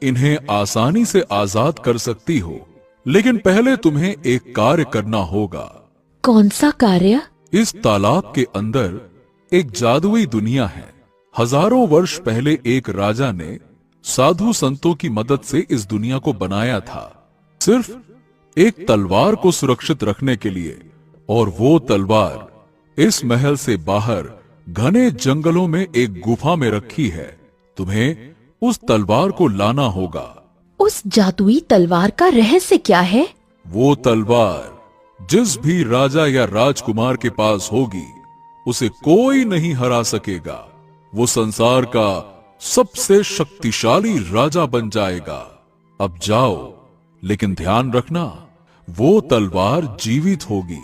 इन्हें आसानी से आजाद कर सकती हो, लेकिन पहले तुम्हें एक कार्य करना होगा। कौन सा कार्य? इस तालाब के अंदर एक जादुई दुनिया है। हजारों वर्ष पहले एक राजा ने साधु संतों की मदद से इस दुनिया को बनाया था, सिर्फ एक तलवार को सुरक्षित रखने के लिए। और वो तलवार इस महल से बाहर घने जंगलों में एक गुफा में रखी है। तुम्हें उस तलवार को लाना होगा। उस जादुई तलवार का रहस्य क्या है? वो तलवार जिस भी राजा या राजकुमार के पास होगी, उसे कोई नहीं हरा सकेगा। वो संसार का सबसे शक्तिशाली राजा बन जाएगा। अब जाओ, लेकिन ध्यान रखना, वो तलवार जीवित होगी।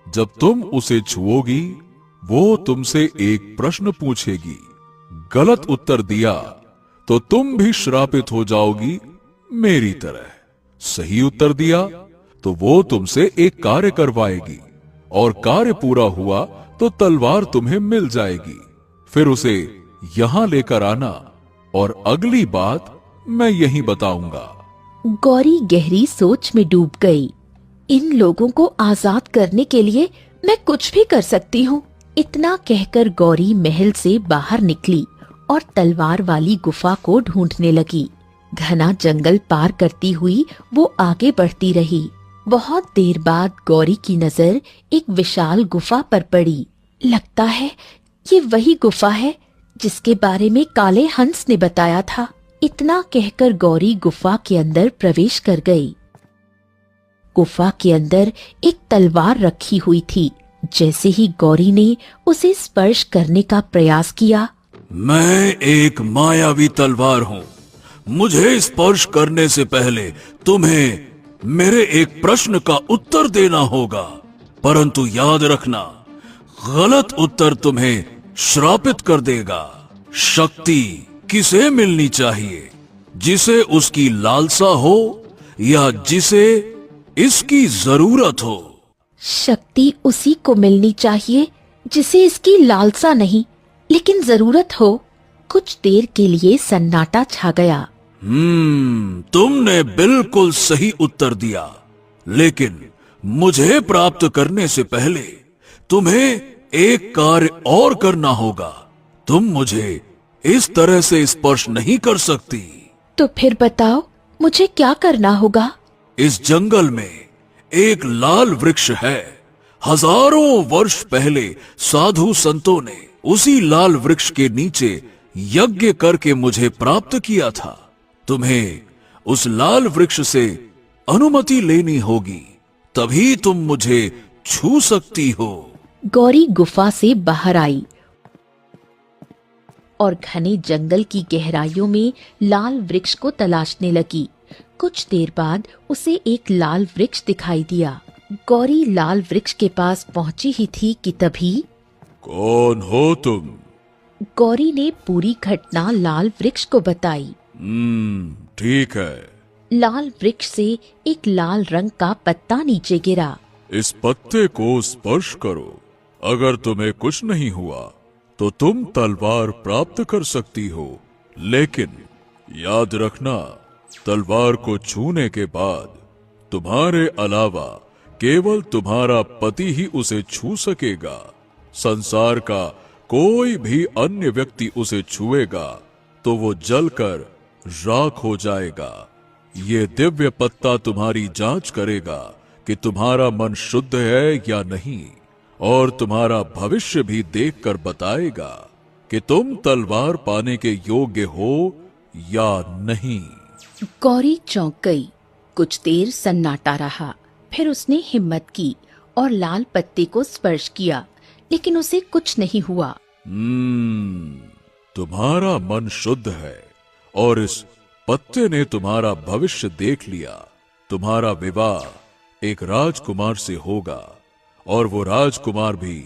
जब तुम उसे छुओगी, वो तुमसे एक प्रश्न पूछेगी। गलत उत्तर दिया तो तुम भी श्रापित हो जाओगी मेरी तरह। सही उत्तर दिया तो वो तुमसे एक कार्य करवाएगी, और कार्य पूरा हुआ तो तलवार तुम्हें मिल जाएगी। फिर उसे यहां लेकर आना, और अगली बात मैं यहीं बताऊंगा। गौरी गहरी सोच में डूब गई। इन लोगों को आजाद करने के लिए मैं कुछ भी कर सकती हूँ। इतना कहकर गौरी महल से बाहर निकली और तलवार वाली गुफा को ढूंढने लगी। घना जंगल पार करती हुई वो आगे बढ़ती रही। बहुत देर बाद गौरी की नजर एक विशाल गुफा पर पड़ी। लगता है ये वही गुफा है जिसके बारे में काले हंस ने बताया था। इतना कहकर गौरी गुफा के अंदर प्रवेश कर गई। गुफा के अंदर एक तलवार रखी हुई थी। जैसे ही गौरी ने उसे स्पर्श करने का प्रयास किया, मैं एक मायावी तलवार हूँ। मुझे स्पर्श करने से पहले तुम्हें मेरे एक प्रश्न का उत्तर देना होगा, परंतु याद रखना, गलत उत्तर तुम्हें श्रापित कर देगा। शक्ति किसे मिलनी चाहिए? जिसे उसकी लालसा हो या जिसे इसकी जरूरत हो? शक्ति उसी को मिलनी चाहिए जिसे इसकी लालसा नहीं, लेकिन जरूरत हो। कुछ देर के लिए सन्नाटा छा गया। तुमने बिल्कुल सही उत्तर दिया, लेकिन मुझे प्राप्त करने से पहले तुम्हें एक कार्य और करना होगा। तुम मुझे इस तरह से स्पर्श नहीं कर सकती। तो फिर बताओ, मुझे क्या करना होगा? इस जंगल में एक लाल वृक्ष है। हजारों वर्ष पहले साधु संतों ने उसी लाल वृक्ष के नीचे यज्ञ करके मुझे प्राप्त किया था। तुम्हें उस लाल वृक्ष से अनुमति लेनी होगी, तभी तुम मुझे छू सकती हो। गौरी गुफा से बाहर आई और घने जंगल की गहराइयों में लाल वृक्ष को तलाशने लगी। कुछ देर बाद उसे एक लाल वृक्ष दिखाई दिया। गौरी लाल वृक्ष के पास पहुंची ही थी कि तभी, कौन हो तुम? गौरी ने पूरी घटना लाल वृक्ष को बताई। ठीक है। लाल वृक्ष से एक लाल रंग का पत्ता नीचे गिरा। इस पत्ते को स्पर्श करो। अगर तुम्हें कुछ नहीं हुआ तो तुम तलवार प्राप्त कर सकती हो, लेकिन याद रखना, तलवार को छूने के बाद तुम्हारे अलावा केवल तुम्हारा पति ही उसे छू सकेगा। संसार का कोई भी अन्य व्यक्ति उसे छुएगा तो वो जलकर राख हो जाएगा। ये दिव्य पत्ता तुम्हारी जांच करेगा कि तुम्हारा मन शुद्ध है या नहीं, और तुम्हारा भविष्य भी देखकर बताएगा कि तुम तलवार पाने के योग्य हो या नहीं। गौरी चौंक गई। कुछ देर सन्नाटा रहा। फिर उसने हिम्मत की और लाल पत्ते को स्पर्श किया, लेकिन उसे कुछ नहीं हुआ। तुम्हारा मन शुद्ध है और इस पत्ते ने तुम्हारा भविष्य देख लिया। तुम्हारा विवाह एक राजकुमार से होगा, और वो राजकुमार भी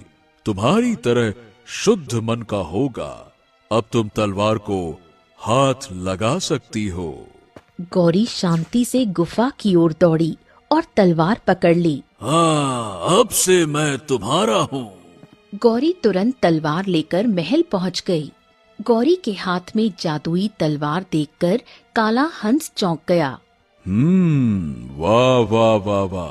तुम्हारी तरह शुद्ध मन का होगा। अब तुम तलवार को हाथ लगा सकती हो। गौरी शांति से गुफा की ओर दौड़ी और तलवार पकड़ ली। हाँ, अब से मैं तुम्हारा हूँ। गौरी तुरंत तलवार लेकर महल पहुंच गई। गौरी के हाथ में जादुई तलवार देखकर काला हंस चौंक गया। वाह वाह वाह वाह,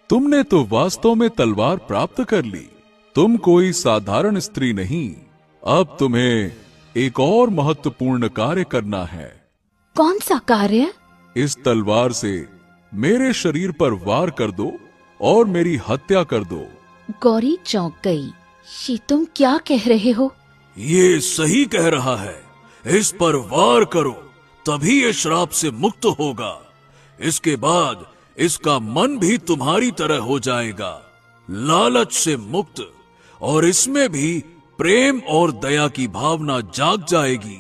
तुमने तो वास्तव में तलवार प्राप्त कर ली। तुम कोई साधारण स्त्री नहीं, अब तुम्हें एक और महत्वपूर्ण कार्य करना है। कौन सा कार्य? इस तलवार से मेरे शरीर पर वार कर दो और मेरी हत्या कर दो। गौरी चौंक गई। ये तुम क्या कह रहे हो? ये सही कह रहा है। इस पर वार करो, तभी ये श्राप से मुक्त होगा। इसके बाद इसका मन भी तुम्हारी तरह हो जाएगा, लालच से मुक्त, और इसमें भी प्रेम और दया की भावना जाग जाएगी।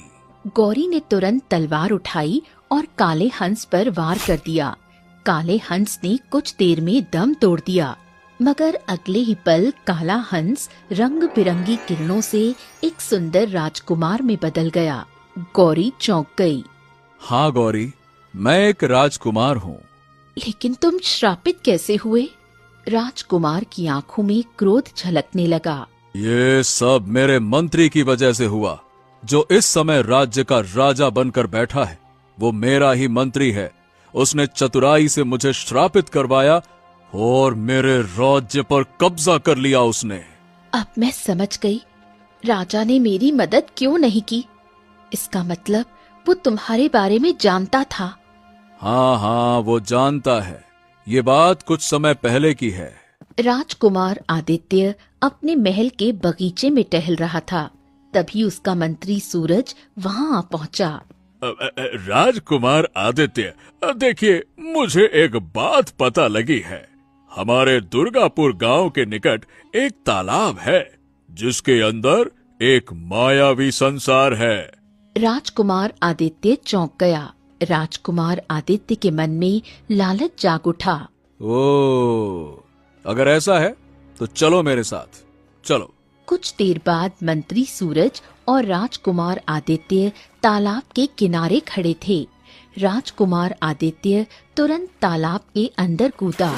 गौरी ने तुरंत तलवार उठाई और काले हंस पर वार कर दिया। काले हंस ने कुछ देर में दम तोड़ दिया, मगर अगले ही पल काला हंस रंग बिरंगी किरणों से एक सुंदर राजकुमार में बदल गया। गौरी चौंक गई। हाँ गौरी, मैं एक राजकुमार हूँ। लेकिन तुम श्रापित कैसे हुए? राजकुमार की आंखों में क्रोध झलकने लगा। ये सब मेरे मंत्री की वजह से हुआ, जो इस समय राज्य का राजा बनकर बैठा है। वो मेरा ही मंत्री है। उसने चतुराई से मुझे श्रापित करवाया और मेरे राज्य पर कब्जा कर लिया उसने। अब मैं समझ गई, राजा ने मेरी मदद क्यों नहीं की। इसका मतलब वो तुम्हारे बारे में जानता था। हाँ हाँ, वो जानता है। ये बात कुछ समय पहले की है। राजकुमार आदित्य अपने महल के बगीचे में टहल रहा था। तभी उसका मंत्री सूरज वहां आ पहुंचा। राजकुमार आदित्य, देखिए, मुझे एक बात पता लगी है। हमारे दुर्गापुर गांव के निकट एक तालाब है, जिसके अंदर एक मायावी संसार है। राजकुमार आदित्य चौंक गया। राजकुमार आदित्य के मन में लालच जाग उठा। ओ, अगर ऐसा है तो चलो मेरे साथ, चलो। कुछ देर बाद मंत्री सूरज और राजकुमार आदित्य तालाब के किनारे खड़े थे। राजकुमार आदित्य तुरंत तालाब के अंदर कूदा।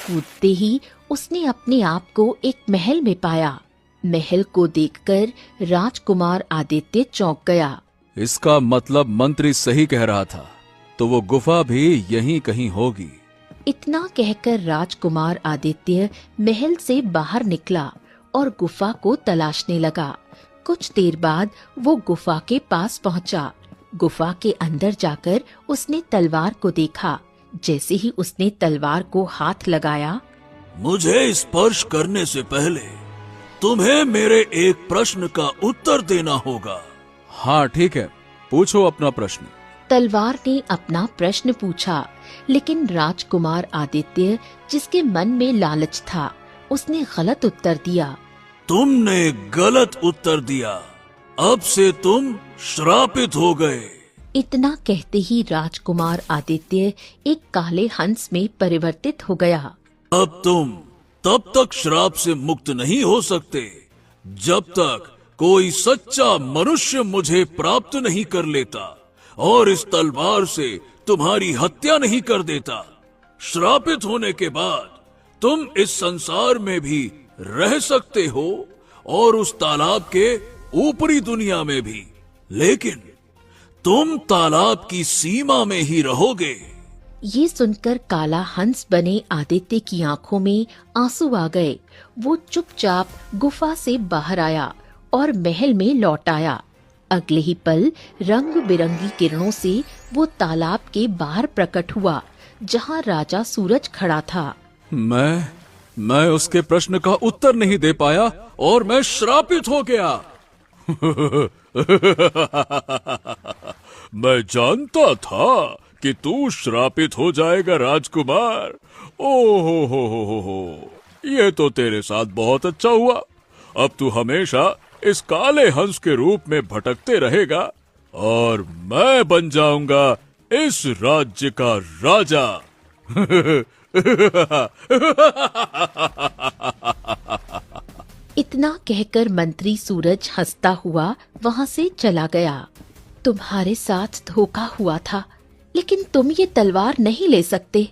कूदते ही उसने अपने आप को एक महल में पाया। महल को देखकर राजकुमार आदित्य चौंक गया। इसका मतलब मंत्री सही कह रहा था, तो वो गुफा भी यहीं कहीं होगी। इतना कहकर राजकुमार आदित्य महल से बाहर निकला और गुफा को तलाशने लगा। कुछ देर बाद वो गुफा के पास पहुंचा। गुफा के अंदर जाकर उसने तलवार को देखा। जैसे ही उसने तलवार को हाथ लगाया, मुझे स्पर्श करने से पहले तुम्हें मेरे एक प्रश्न का उत्तर देना होगा। हाँ ठीक है, पूछो अपना प्रश्न। तलवार ने अपना प्रश्न पूछा, लेकिन राजकुमार आदित्य, जिसके मन में लालच था, उसने गलत उत्तर दिया। तुमने गलत उत्तर दिया। अब से तुम श्रापित हो गए। इतना कहते ही राजकुमार आदित्य एक काले हंस में परिवर्तित हो गया। अब तुम तब तक श्राप से मुक्त नहीं हो सकते, जब तक कोई सच्चा मनुष्य मुझे प्राप्त नहीं कर लेता और इस तलवार से तुम्हारी हत्या नहीं कर देता। श्रापित होने के बाद तुम इस संसार में भी रह सकते हो और उस तालाब के ऊपरी दुनिया में भी, लेकिन तुम तालाब की सीमा में ही रहोगे। ये सुनकर काला हंस बने आदित्य की आंखों में आंसू आ गए। वो चुपचाप गुफा से बाहर आया और महल में लौट आया। अगले ही पल रंग बिरंगी किरणों से वो तालाब के बाहर प्रकट हुआ, जहाँ राजा सूरज खड़ा था। मैं उसके प्रश्न का उत्तर नहीं दे पाया और मैं श्रापित हो गया। मैं जानता था कि तू श्रापित हो जाएगा राजकुमार। ओहो, ये तो तेरे साथ बहुत अच्छा हुआ। अब तू हमेशा इस काले हंस के रूप में भटकते रहेगा और मैं बन जाऊंगा इस राज्य का राजा। इतना कहकर मंत्री सूरज हंसता हुआ वहां से चला गया। तुम्हारे साथ धोखा हुआ था, लेकिन तुम ये तलवार नहीं ले सकते।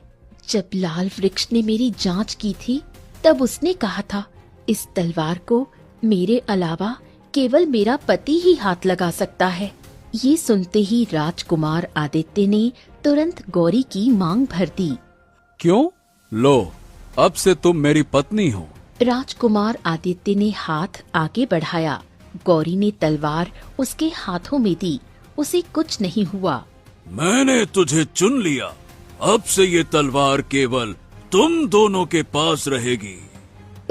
जब लाल वृक्ष ने मेरी जांच की थी, तब उसने कहा था, इस तलवार को मेरे अलावा केवल मेरा पति ही हाथ लगा सकता है। ये सुनते ही राजकुमार आदित्य ने तुरंत गौरी की मांग भर दी। क्यों? लो, अब से तुम मेरी पत्नी हो। राजकुमार आदित्य ने हाथ आगे बढ़ाया। गौरी ने तलवार उसके हाथों में दी। उसे कुछ नहीं हुआ। मैंने तुझे चुन लिया। अब से ये तलवार केवल तुम दोनों के पास रहेगी।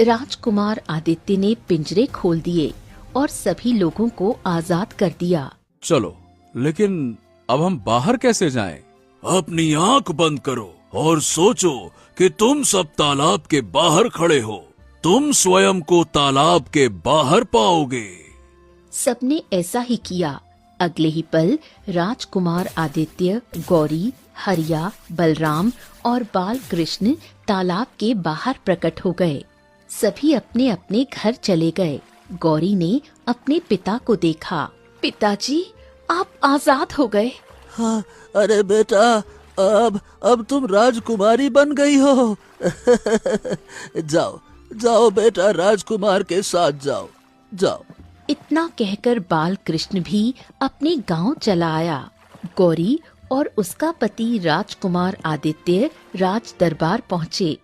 राजकुमार आदित्य ने पिंजरे खोल दिए और सभी लोगों को आजाद कर दिया। चलो, लेकिन अब हम बाहर कैसे जाएं? अपनी आंख बंद करो और सोचो कि तुम सब तालाब के बाहर खड़े हो। तुम स्वयं को तालाब के बाहर पाओगे। सबने ऐसा ही किया। अगले ही पल राजकुमार आदित्य, गौरी, हरिया, बलराम और बाल कृष्ण तालाब के बाहर प्रकट हो गए। सभी अपने अपने घर चले गए। गौरी ने अपने पिता को देखा। पिताजी, आप आजाद हो गए। हाँ, अरे बेटा, अब तुम राजकुमारी बन गई हो। जाओ जाओ बेटा, राजकुमार के साथ जाओ जाओ। इतना कहकर बाल कृष्ण भी अपने गांव चला आया। गौरी और उसका पति राजकुमार आदित्य राज दरबार पहुँचे।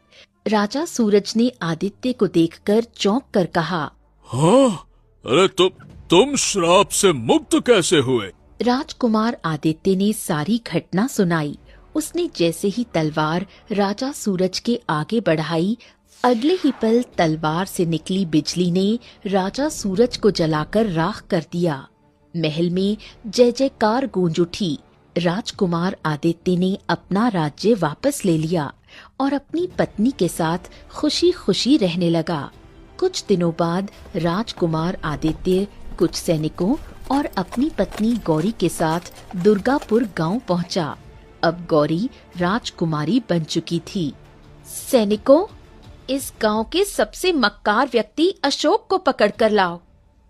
राजा सूरज ने आदित्य को देखकर चौंक कर कहा, हाँ, अरे तुम श्राप से मुक्त कैसे हुए? राजकुमार आदित्य ने सारी घटना सुनाई। उसने जैसे ही तलवार राजा सूरज के आगे बढ़ाई, अगले ही पल तलवार से निकली बिजली ने राजा सूरज को जलाकर राख कर दिया। महल में जय जयकार गूंज उठी। राजकुमार आदित्य ने अपना राज्य वापस ले लिया और अपनी पत्नी के साथ खुशी खुशी रहने लगा। कुछ दिनों बाद राजकुमार आदित्य कुछ सैनिकों और अपनी पत्नी गौरी के साथ दुर्गापुर गांव पहुंचा। अब गौरी राजकुमारी बन चुकी थी। सैनिकों, इस गांव के सबसे मक्कार व्यक्ति अशोक को पकड़ कर लाओ।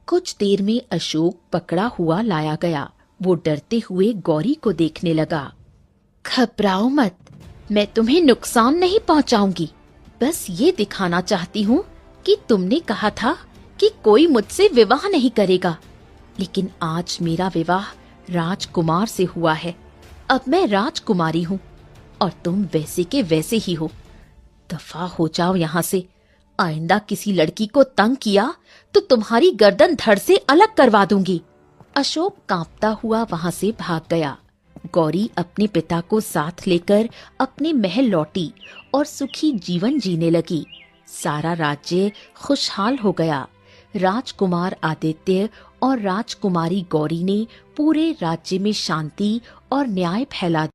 कुछ देर में अशोक पकड़ा हुआ लाया गया। वो डरते हुए गौरी को देखने लगा। घबराओ मत, मैं तुम्हें नुकसान नहीं पहुंचाऊंगी। बस ये दिखाना चाहती हूँ कि तुमने कहा था कि कोई मुझसे विवाह नहीं करेगा, लेकिन आज मेरा विवाह राजकुमार से हुआ है। अब मैं राजकुमारी हूँ और तुम वैसे के वैसे ही हो। दफा हो जाओ यहाँ से। आइंदा किसी लड़की को तंग किया तो तुम्हारी गर्दन धड़ से अलग करवा दूंगी। अशोक कांपता हुआ वहाँ से भाग गया। गौरी अपने पिता को साथ लेकर अपने महल लौटी और सुखी जीवन जीने लगी। सारा राज्य खुशहाल हो गया। राजकुमार आदित्य और राजकुमारी गौरी ने पूरे राज्य में शांति और न्याय फैला